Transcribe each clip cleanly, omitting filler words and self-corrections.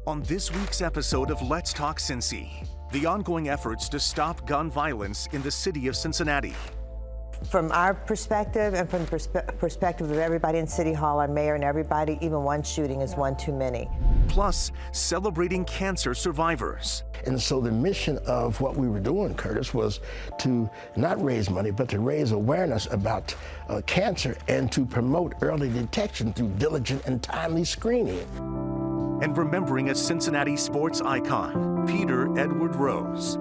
On this week's episode of Let's Talk Cincy, the ongoing efforts to stop gun violence in the city of Cincinnati. From our perspective and from the perspective of everybody in City Hall, our mayor and everybody, even one shooting is one too many. Plus, celebrating cancer survivors. And so the mission of what we were doing, Curtis, was to not raise money, but to raise awareness about cancer and to promote early detection through diligent and timely screening. And remembering a Cincinnati sports icon, Peter Edward Rose.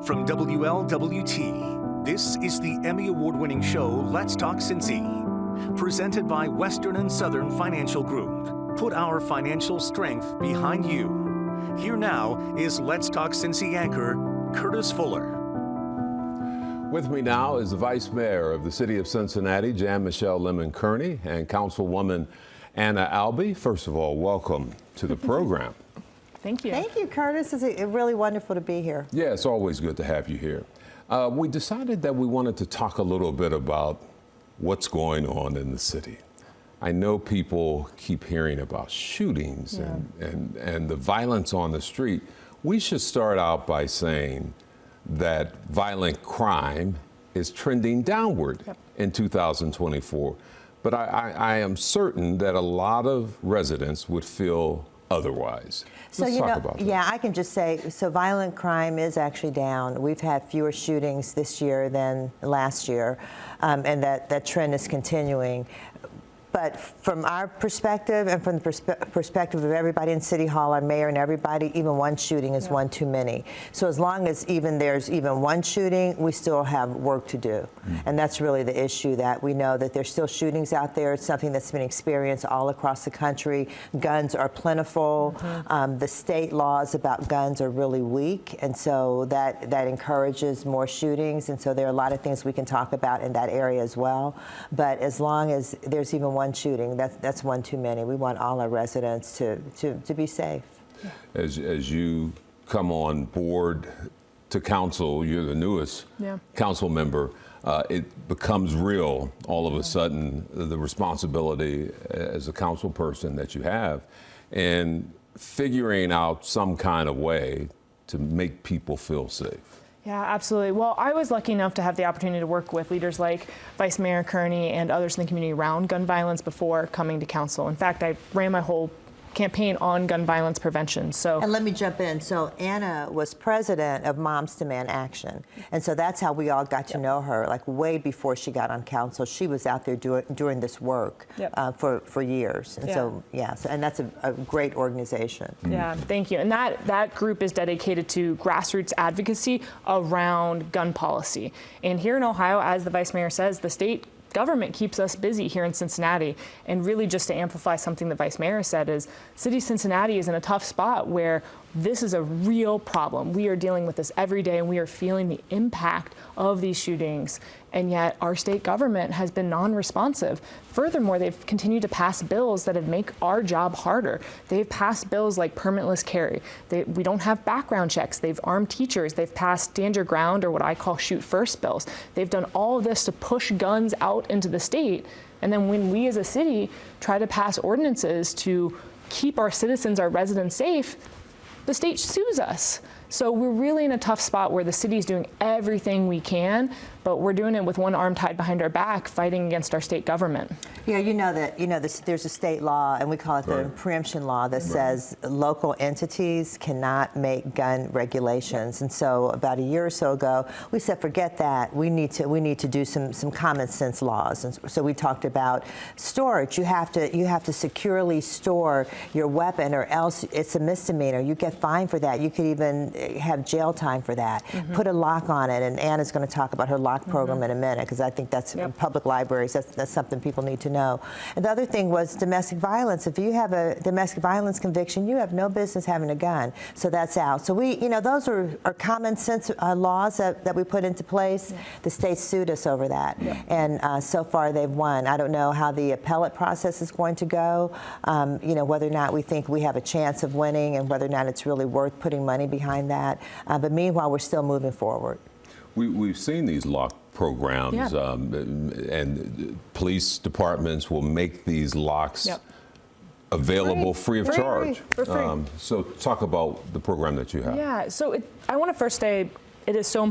From WLWT, this is the Emmy Award-winning show, Let's Talk Cincy, presented by Western and Southern Financial Group. Put our financial strength behind you. Here now is Let's Talk Cincy anchor, Curtis Fuller. With me now is the Vice Mayor of the City of Cincinnati, Jan Michelle Lemon Kearney, and Councilwoman Anna Albee. First of all, welcome to the program. Thank you. Thank you, Curtis. It's really wonderful to be here. Yeah, it's always good to have you here. We decided that we wanted to talk a little bit about what's going on in the city. I know people keep hearing about shootings and the violence on the street. We should start out by saying that violent crime is trending downward in 2024. But I am certain that a lot of residents would feel otherwise. So, Let's talk about that. Yeah, I can just say, so violent crime is actually down. We've had fewer shootings this year than last year, and that trend is continuing. But from our perspective and from the perspective of everybody in City Hall, our mayor and everybody, even one shooting is one too many. So as long as there's even one shooting, we still have work to do. And that's really the issue, that we know that there's still shootings out there. It's something that's been experienced all across the country. Guns are plentiful. The state laws about guns are really weak. And so that encourages more shootings. And so there are a lot of things we can talk about in that area as well. But as long as there's even one shooting, that's one too many. We want all our residents to be safe. As you come on board to council, you're the newest council member, it becomes real all of a sudden, the responsibility as a council person that you have, and figuring out some kind of way to make people feel safe. Yeah, absolutely. Well, I was lucky enough to have the opportunity to work with leaders like Vice Mayor Kearney and others in the community around gun violence before coming to council. In fact, I ran my whole campaign on gun violence prevention. And let me jump in. So Anna was president of Moms Demand Action. And so that's how we all got to know her, like way before she got on council. She was out there doing this work for years. And so and that's a great organization. Yeah, thank you. And that group is dedicated to grassroots advocacy around gun policy. And here in Ohio, as the Vice Mayor says, the state government keeps us busy here in Cincinnati. And really, just to amplify something the Vice Mayor said, is City of Cincinnati is in a tough spot where this is a real problem. We are dealing with this every day, and we are feeling the impact of these shootings. And yet our state government has been non-responsive. Furthermore, they've continued to pass bills that have make our job harder. They've passed bills like permitless carry. We don't have background checks. They've armed teachers. They've passed stand your ground, or what I call shoot first bills. They've done all of this to push guns out into the state. And then when we as a city try to pass ordinances to keep our citizens, our residents safe, the state sues us. So we're really in a tough spot where the city is doing everything we can, but we're doing it with one arm tied behind our back, fighting against our state government. Yeah, there's a state law, and we call it the preemption law, that says local entities cannot make gun regulations. And so about a year or so ago, we said, forget that. We need to do some common sense laws. And so we talked about storage. You have to securely store your weapon, or else it's a misdemeanor. You get fined for that. You could even have jail time for that. Put a lock on it, and Anna's going to talk about her lock program in a minute, because I think that's public libraries. That's something people need to know. And the other thing was domestic violence. If you have a domestic violence conviction, you have no business having a gun. So that's out. So those are common sense laws that we put into place. The state sued us over that, and so far they've won. I don't know how the appellate process is going to go. Whether or not we think we have a chance of winning, and whether or not it's really worth putting money behind that. But meanwhile, we're still moving forward. We've seen these lock programs, and police departments will make these locks available free of charge. For free. So talk about the program that you have. Yeah, so I want to first say it is so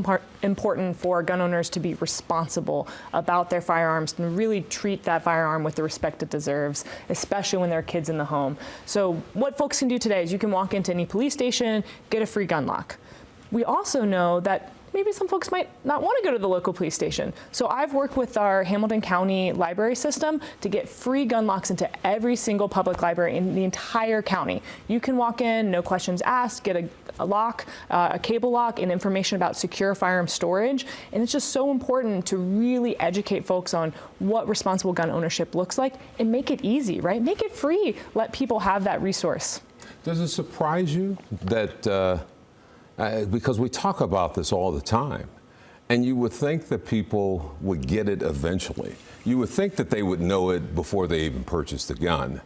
important for gun owners to be responsible about their firearms and really treat that firearm with the respect it deserves, especially when there are kids in the home. So what folks can do today is you can walk into any police station, get a free gun lock. We also know that maybe some folks might not want to go to the local police station. So I've worked with our Hamilton County library system to get free gun locks into every single public library in the entire county. You can walk in, no questions asked, get a lock, a cable lock, and information about secure firearm storage. And it's just so important to really educate folks on what responsible gun ownership looks like and make it easy, right? Make it free. Let people have that resource. Does it surprise you that because we talk about this all the time, and you would think that people would get it eventually. You would think that they would know it before they even purchased the gun.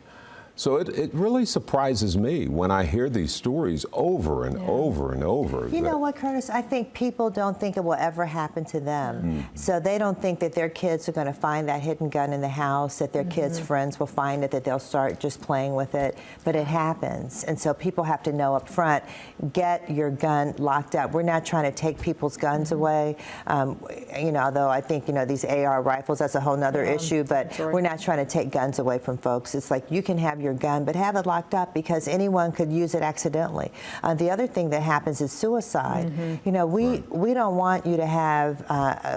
So it really surprises me when I hear these stories over and over and over. You know what, Curtis? I think people don't think it will ever happen to them. So they don't think that their kids are going to find that hidden gun in the house, that their kids' friends will find it, that they'll start just playing with it. But it happens. And so people have to know up front, get your gun locked up. We're not trying to take people's guns away. You know, although I think, you know, these AR rifles, that's a whole nother issue, but we're not trying to take guns away from folks. It's like you can have your gun, but have it locked up because anyone could use it accidentally. The other thing that happens is suicide. You know, we don't want you to have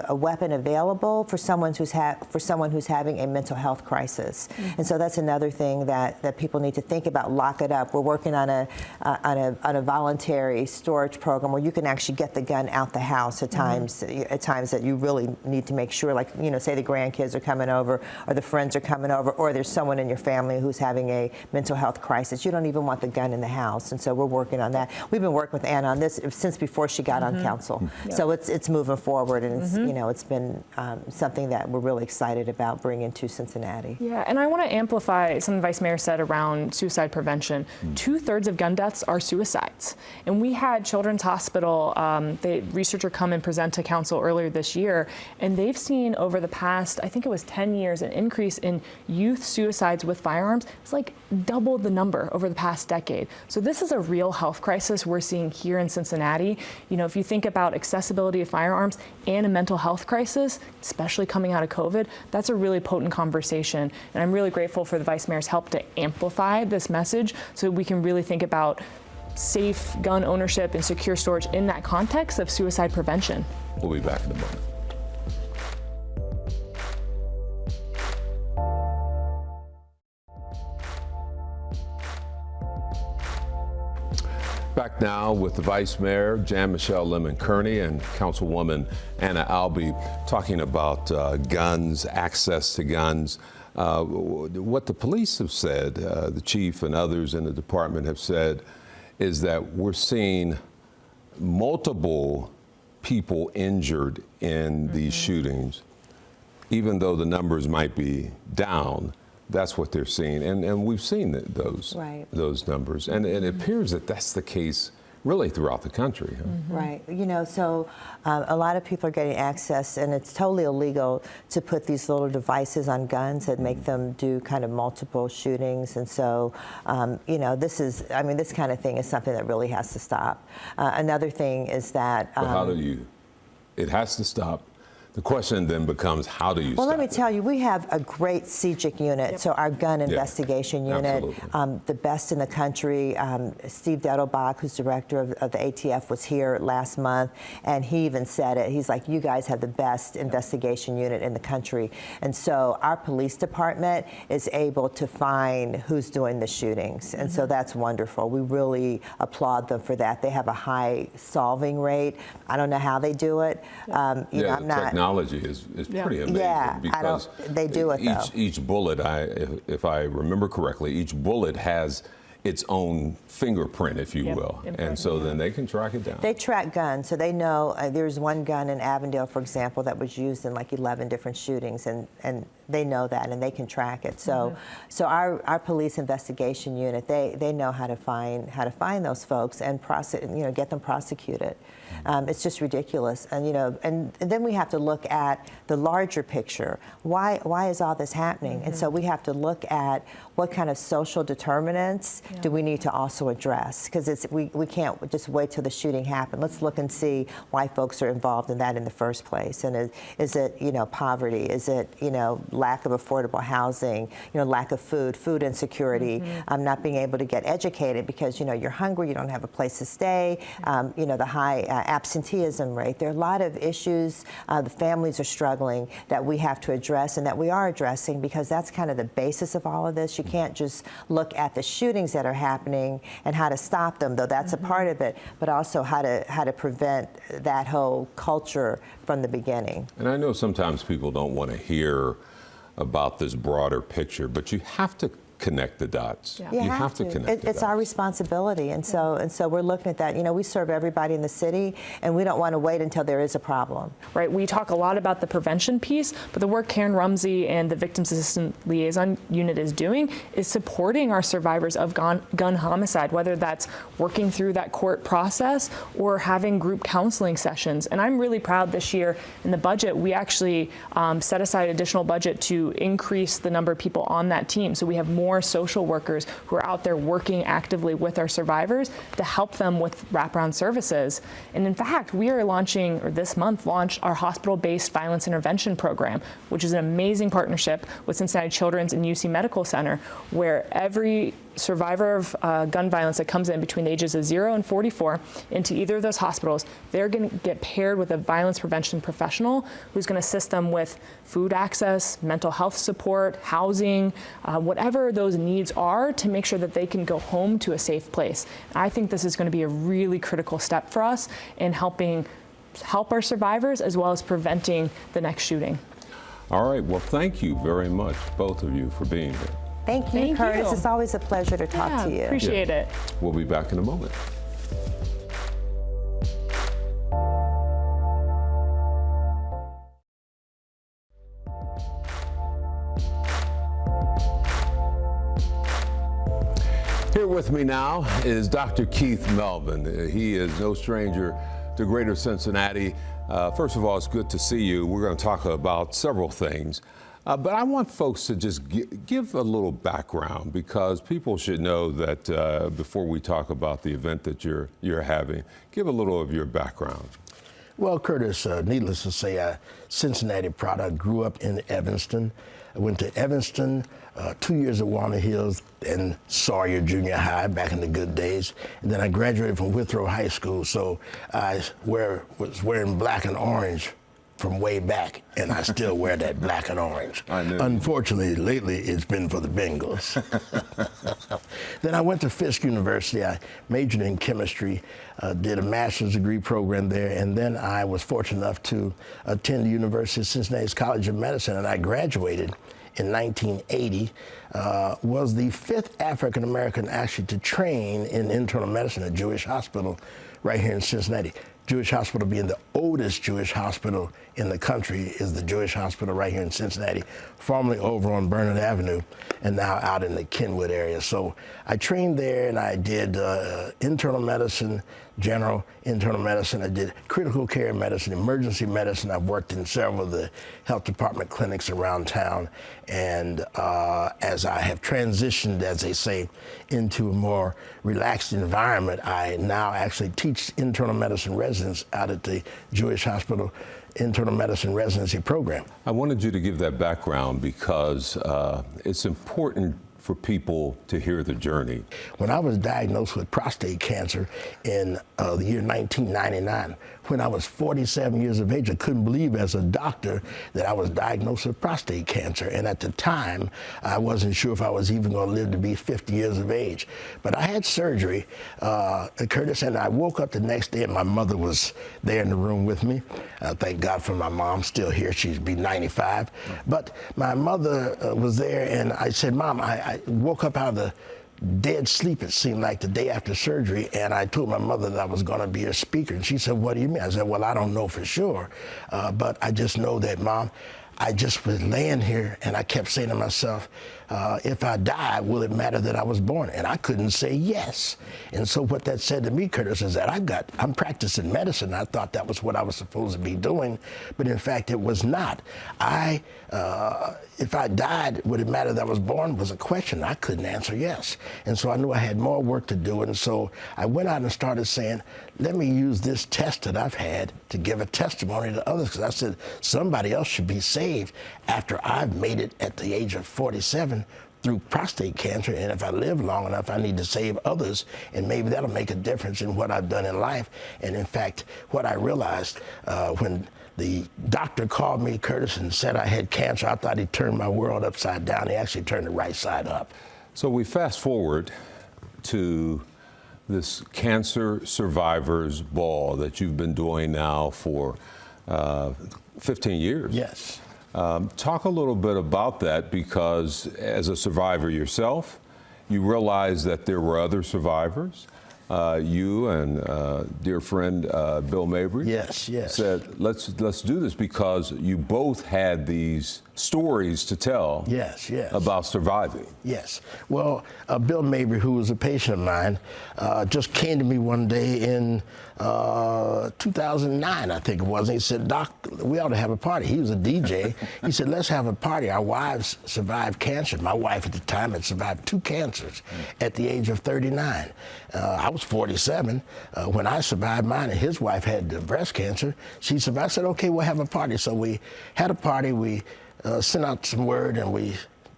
a weapon available for someone who's having a mental health crisis. And so that's another thing that people need to think about. Lock it up. We're working on a voluntary storage program where you can actually get the gun out the house at times that you really need to make sure, like, you know, say the grandkids are coming over or the friends are coming over or there's someone in your family who's having a mental health crisis. You don't even want the gun in the house, and so we're working on that. We've been working with Anna on this since before she got on council. So it's moving forward, and it's, you know, it's been something that we're really excited about bringing to Cincinnati. Yeah, and I want to amplify something Vice Mayor said around suicide prevention. 2/3 of gun deaths are suicides, and we had Children's Hospital, the researcher come and present to council earlier this year, and they've seen over the past, I think it was 10 years, an increase in youth suicides with firearms. It's like double the number over the past decade. So this is a real health crisis we're seeing here in Cincinnati. You know, if you think about accessibility of firearms and a mental health crisis, especially coming out of COVID, that's a really potent conversation. And I'm really grateful for the Vice Mayor's help to amplify this message so we can really think about safe gun ownership and secure storage in that context of suicide prevention. We'll be back in a moment. Back now with the Vice Mayor, Jan Michelle Lemon Kearney, and Councilwoman Anna Albee, talking about guns, access to guns. What the police have said, the chief and others in the department have said, is that we're seeing multiple people injured in these shootings. Even though the numbers might be down, that's what they're seeing, and we've seen those numbers, and it appears that that's the case really throughout the country. Huh? Right. You know, so a lot of people are getting access, and it's totally illegal to put these little devices on guns that make them do kind of multiple shootings, and so you know, this kind of thing is something that really has to stop. Another thing is that. But how do you? It has to stop. The question then becomes, how do you Well, stop let me it? tell you, we have a great CJIC unit, so our gun investigation unit, the best in the country. Steve Dettelbach, who's director of the ATF, was here last month, and he even said it. He's like, you guys have the best investigation unit in the country. And so our police department is able to find who's doing the shootings, and so that's wonderful. We really applaud them for that. They have a high solving rate. I don't know how they do it. You know, I'm not. Technology is pretty amazing. Yeah, because they do it though. Each bullet, if I remember correctly, each bullet has its own fingerprint, if you will, and so then they can track it down. They track guns, so they know there's one gun in Avondale, for example, that was used in like 11 different shootings, and they know that and they can track it. So, so our police investigation unit, they know how to find those folks and get them prosecuted. It's just ridiculous, and and then we have to look at the larger picture. Why is all this happening? And so we have to look at what kind of social determinants do we need to also address, because we can't just wait till the shooting happened. Let's look and see why folks are involved in that in the first place. And is it poverty? Is it lack of affordable housing? Lack of food insecurity, not being able to get educated because you're hungry, you don't have a place to stay. The high absenteeism rate. There are a lot of issues the families are struggling that we have to address and that we are addressing, because that's kind of the basis of all of this. You can't just look at the shootings that are happening and how to stop them, though that's a part of it, but also how to prevent that whole culture from the beginning. And I know sometimes people don't want to hear about this broader picture, but you have to connect the dots. You have to connect the dots. It's our responsibility, and so we're looking at that. We serve everybody in the city, and we don't want to wait until there is a problem. Right. We talk a lot about the prevention piece, but the work Karen Rumsey and the Victims Assistance Liaison Unit is doing is supporting our survivors of gun homicide, whether that's working through that court process or having group counseling sessions. And I'm really proud this year in the budget, we actually set aside additional budget to increase the number of people on that team. So we have more social workers who are out there working actively with our survivors to help them with wraparound services. And in fact, we are launching, or this month launched, our hospital-based violence intervention program, which is an amazing partnership with Cincinnati Children's and UC Medical Center, where every survivor of gun violence that comes in between the ages of 0 and 44 into either of those hospitals, they're going to get paired with a violence prevention professional who's going to assist them with food access, mental health support, housing, whatever those needs are, to make sure that they can go home to a safe place. I think this is going to be a really critical step for us in help our survivors as well as preventing the next shooting. All right. Well, thank you very much, both of you, for being here. Thank you, Curtis. It's always a pleasure to talk to you. Appreciate it. We'll be back in a moment. Here with me now is Dr. Keith Melvin. He is no stranger to Greater Cincinnati. First of all, it's good to see you. We're going to talk about several things. But I want folks to just give a little background, because people should know that before we talk about the event that you're having, give a little of your background. Well, Curtis, needless to say, a Cincinnati product, grew up in Evanston. I went to Evanston, 2 years at Walnut Hills, then Sawyer Junior High back in the good days. And then I graduated from Withrow High School, so I was wearing black and orange from way back, and I still wear that black and orange. I knew. Unfortunately, lately it's been for the Bengals. Then I went to Fisk University. I majored in chemistry, did a master's degree program there, and then I was fortunate enough to attend the University of Cincinnati's College of Medicine, and I graduated in 1980, was the 5th African American actually to train in internal medicine at Jewish Hospital right here in Cincinnati. Jewish Hospital being the oldest Jewish hospital in the country is the Jewish Hospital right here in Cincinnati, formerly over on Burnett Avenue and now out in the Kenwood area. So I trained there, and I did internal medicine, general internal medicine. I did critical care medicine, emergency medicine. I've worked in several of the health department clinics around town. And as I have transitioned, as they say, into a more relaxed environment, I now actually teach internal medicine residents out at the Jewish Hospital Internal Medicine Residency Program. I wanted you to give that background because it's important for people to hear the journey. When I was diagnosed with prostate cancer in the year 1999, when I was 47 years of age, I couldn't believe as a doctor that I was diagnosed with prostate cancer. And at the time, I wasn't sure if I was even going to live to be 50 years of age. But I had surgery, Curtis, and I woke up the next day, and my mother was there in the room with me. Thank God for my mom, still here. She'd be 95. But my mother was there, and I said, Mom, I woke up out of the dead sleep, it seemed like, the day after surgery, and I told my mother that I was going to be a speaker, and she said, what do you mean? I said, well, I don't know for sure, but I just know that, Mom, I just was laying here and I kept saying to myself, if I die, will it matter that I was born? And I couldn't say yes. And so what that said to me, Curtis, is that I'm practicing medicine. I thought that was what I was supposed to be doing, but in fact it was not. If I died, would it matter that I was born was a question I couldn't answer yes. And so I knew I had more work to do. And so I went out and started saying, let me use this test that I've had to give a testimony to others, because I said somebody else should be saved after I've made it at the age of 47 through prostate cancer, and if I live long enough, I need to save others, and maybe that'll make a difference in what I've done in life. And in fact, what I realized when the doctor called me, Curtis, and said I had cancer, I thought he turned my world upside down. He actually turned it right side up. So we fast forward to this Cancer Survivors Ball that you've been doing now for 15 years. Yes. Talk a little bit about that, because as a survivor yourself, you realized that there were other survivors. You and dear friend Bill Mabry said, let's do this, because you both had these stories to tell about surviving. Yes. Well, Bill Mabry, who was a patient of mine, just came to me one day in 2009, I think it was, and he said, Doc, we ought to have a party. He was a DJ. He said, let's have a party. Our wives survived cancer. My wife at the time had survived 2 cancers at the age of 39. I was 47 when I survived mine, and his wife had breast cancer. She survived. I said, okay, we'll have a party. So we had a party. We sent out some word, and we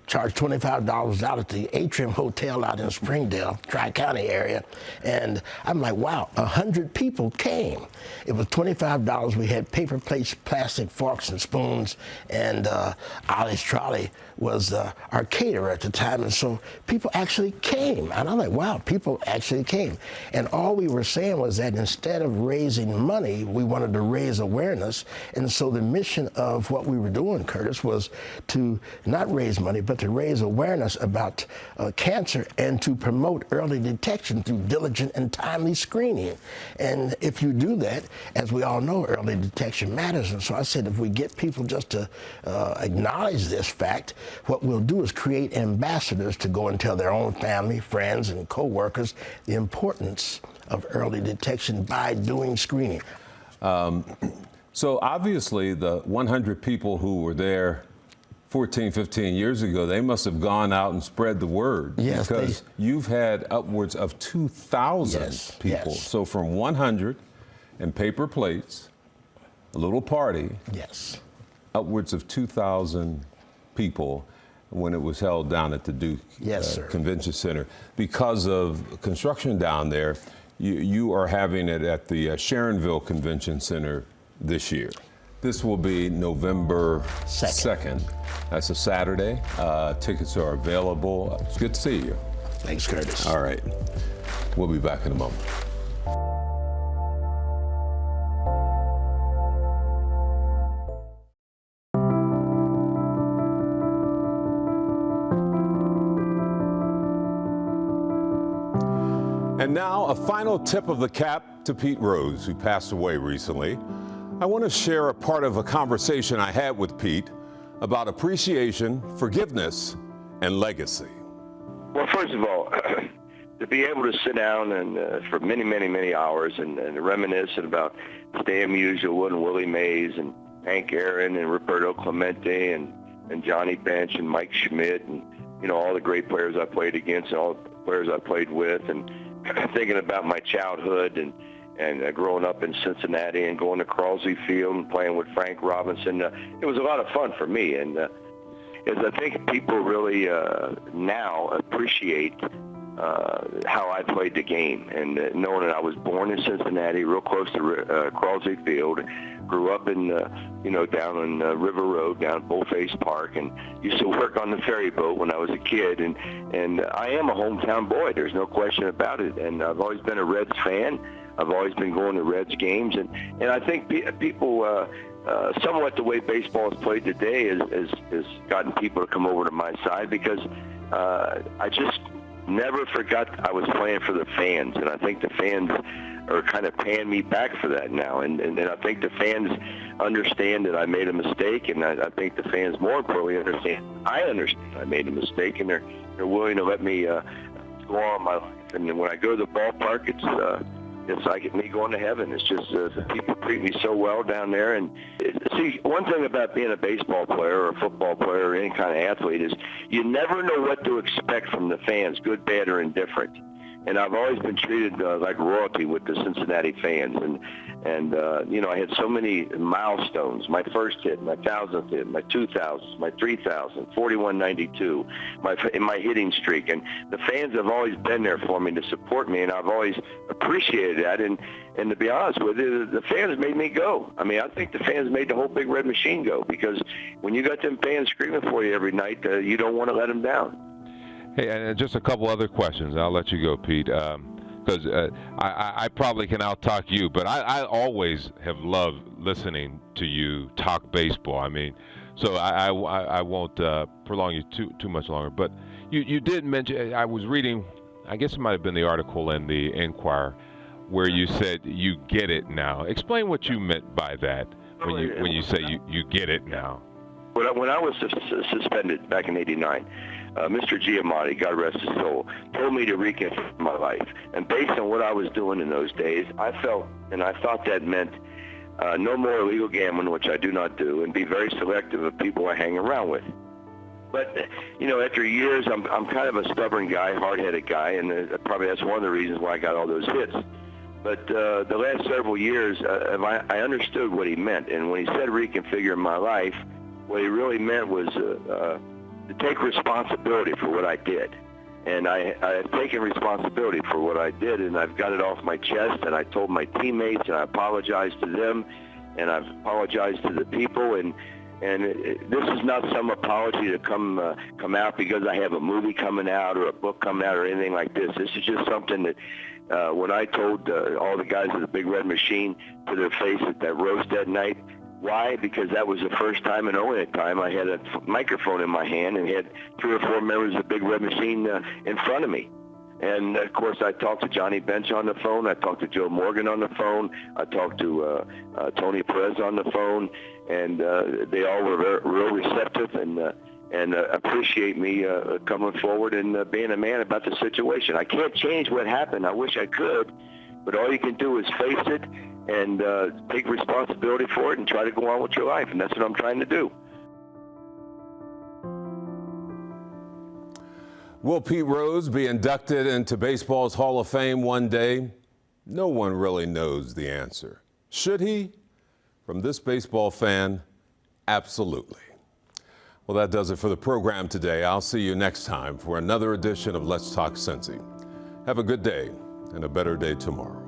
charged $25 out at the Atrium Hotel out in Springdale, Tri-County area. And I'm like, wow, 100 people came. It was $25. We had paper plates, plastic forks and spoons, and Ollie's Trolley was our caterer at the time. And so people actually came. And I'm like, wow, people actually came. And all we were saying was that instead of raising money, we wanted to raise awareness. And so the mission of what we were doing, Curtis, was to not raise money, but to raise awareness about cancer and to promote early detection through diligent and timely screening. And if you do that, as we all know, early detection matters. And so I said, if we get people just to acknowledge this fact, what we'll do is create ambassadors to go and tell their own family, friends, and co-workers the importance of early detection by doing screening. So obviously the 100 people who were there 14, 15 years ago, they must have gone out and spread the word. Yes, because you've had upwards of 2,000 people. Yes. So from 100 and paper plates, a little party, upwards of 2,000 people when it was held down at the Duke Convention Center. Because of construction down there, you are having it at the Sharonville Convention Center this year. This will be November 2nd. That's a Saturday. Tickets are available. It's good to see you. Thanks, Curtis. All right. We'll be back in a moment. And now, a final tip of the cap to Pete Rose, who passed away recently. I want to share a part of a conversation I had with Pete about appreciation, forgiveness, and legacy. Well, first of all, to be able to sit down and for many, many, many hours and reminisce about Stan Musial and Willie Mays and Hank Aaron and Roberto Clemente and Johnny Bench and Mike Schmidt and, you know, all the great players I played against and all the players I played with, and thinking about my childhood and growing up in Cincinnati and going to Crosley Field and playing with Frank Robinson. It was a lot of fun for me. And as I think people really now appreciate how I played the game, and knowing that I was born in Cincinnati, real close to Crosley Field, grew up in, down on River Road, down at Bullface Park, and used to work on the ferry boat when I was a kid. And I am a hometown boy. There's no question about it. And I've always been a Reds fan. I've always been going to Reds games. And I think people, somewhat the way baseball is played today has gotten people to come over to my side, because I just never forgot I was playing for the fans, and I think the fans are kind of paying me back for that now. And I think the fans understand that I made a mistake, and I think the fans, more importantly, understand I made a mistake, and they're willing to let me go on my life. And when I go to the ballpark, it's like me going to heaven. It's just the people treat me so well down there. And see, one thing about being a baseball player or a football player or any kind of athlete is you never know what to expect from the fans, good, bad, or indifferent. And I've always been treated like royalty with the Cincinnati fans. And you know, I had so many milestones: my first hit, my 1,000th hit, my 2,000th, my 3,000, 4192, my hitting streak. And the fans have always been there for me to support me, and I've always appreciated that. And to be honest with you, the fans made me go. I mean, I think the fans made the whole Big Red Machine go, because when you got them fans screaming for you every night, you don't want to let them down. Hey, and just a couple other questions. I'll let you go, Pete, because I probably can out-talk you, but I always have loved listening to you talk baseball. I mean, so I won't prolong you too much longer. But you did mention, I was reading, I guess it might have been the article in the Enquirer, where you said you get it now. Explain what you meant by that when you say you get it now. When I was suspended back in '89, Mr. Giamatti, God rest his soul, told me to reconsider my life. And based on what I was doing in those days, I felt and I thought that meant no more illegal gambling, which I do not do, and be very selective of people I hang around with. But, you know, after years, I'm kind of a stubborn guy, hard-headed guy, and probably that's one of the reasons why I got all those hits. But the last several years, I understood what he meant. And when he said reconfigure my life, what he really meant was to take responsibility for what I did. And I have taken responsibility for what I did, and I've got it off my chest, and I told my teammates, and I apologized to them, and I've apologized to the people, and this is not some apology to come out because I have a movie coming out or a book coming out or anything like this. This is just something that when I told all the guys of the Big Red Machine to their face at that roast that night. Why? Because that was the first time and only time I had a microphone in my hand and had 3 or 4 members of the Big Red Machine in front of me. And, of course, I talked to Johnny Bench on the phone. I talked to Joe Morgan on the phone. I talked to Tony Perez on the phone. And they all were real receptive and appreciate me coming forward and being a man about the situation. I can't change what happened. I wish I could. But all you can do is face it and take responsibility for it and try to go on with your life. And that's what I'm trying to do. Will Pete Rose be inducted into baseball's Hall of Fame one day? No one really knows the answer. Should he? From this baseball fan, absolutely. Well, that does it for the program today. I'll see you next time for another edition of Let's Talk Cincy. Have a good day and a better day tomorrow.